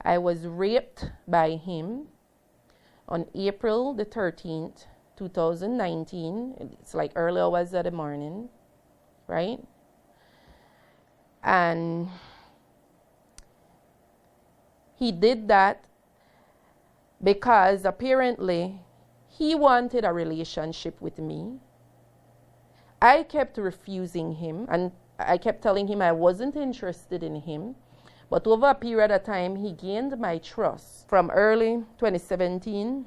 I was raped by him on April the 13th, 2019. It's like early hours of the morning, right? And he did that because apparently he wanted a relationship with me. I kept refusing him, and I kept telling him I wasn't interested in him. But over a period of time, he gained my trust. From early 2017,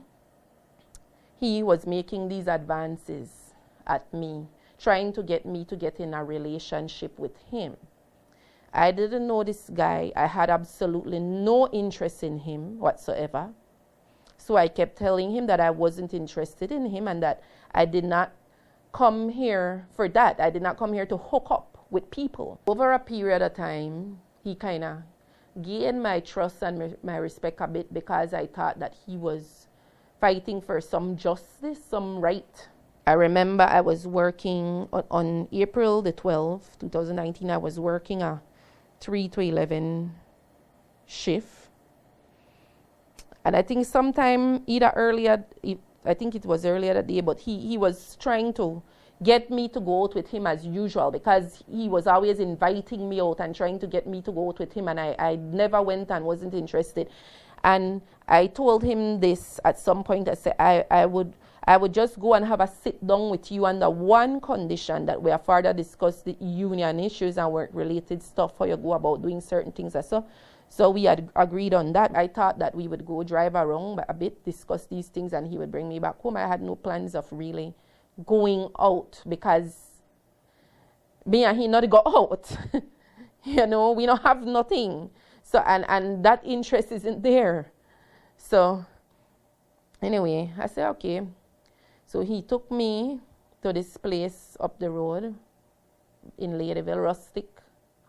he was making these advances at me, trying to get me to get in a relationship with him. I didn't know this guy. I had absolutely no interest in him whatsoever. So I kept telling him that I wasn't interested in him and that I did not come here for that. I did not come here to hook up with people. Over a period of time, he kind of gained my trust and my respect a bit because I thought that he was fighting for some justice, some right. I remember I was working on April the 12th, 2019. I was working a 3 to 11 shift. And I think sometime either earlier, I think it was earlier that day, but he was trying to get me to go out with him as usual because he was always inviting me out and trying to get me to go out with him, and I never went and wasn't interested. And I told him this at some point. I said I would just go and have a sit down with you under one condition, that we have further discussed the union issues and work-related stuff, how you go about doing certain things. So we had agreed on that. I thought that we would go drive around a bit, discuss these things, and he would bring me back home. I had no plans of really going out because me and he not go out. You know, we don't have nothing. So and that interest isn't there. So anyway, I said, okay. So he took me to this place up the road in Ladyville, Rustic,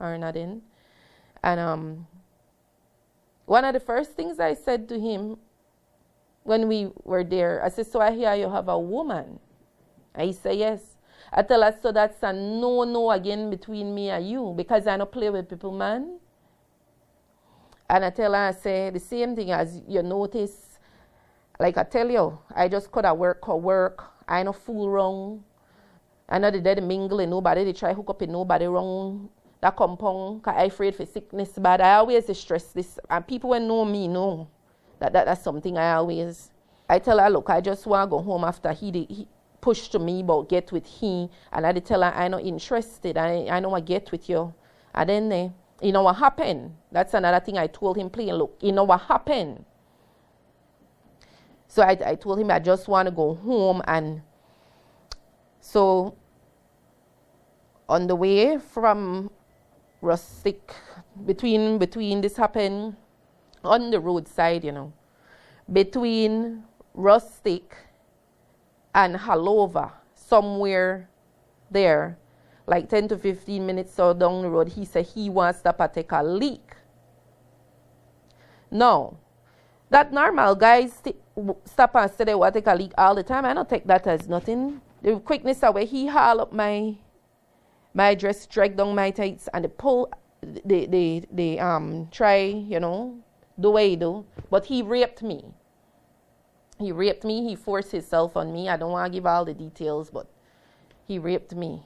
Arnadin. And one of the first things I said to him when we were there, I said, so I hear you have a woman. And he said, yes. I tell her, so that's a no again between me and you, because I don't play with people, man. And I tell her, I say, the same thing as you notice, like I tell you, I just could have work. I no fool wrong. I know they did mingle and nobody, they try hook up with nobody wrong. That compound, because I afraid for sickness, but I always stress this. And people who know me know that's something I tell her, look, I just want to go home after he pushed to me about get with he. And I tell her, I'm not interested. I don't want to get with you. And then, you know what happened? That's another thing I told him plain. Look, you know what happened? So I told him I just want to go home. And so on the way from Rustic, between this happened on the roadside, you know, between Rustic and Halova, somewhere there, like 10 to 15 minutes or down the road, he said he wants to take a leak. Now, that normal guys stop and say they want to take a leak all the time. I don't take that as nothing. The quickness away, he haul up my dress, drag down my tights, and they try, you know, the way he do. But he raped me. He forced himself on me. I don't want to give all the details, but he raped me.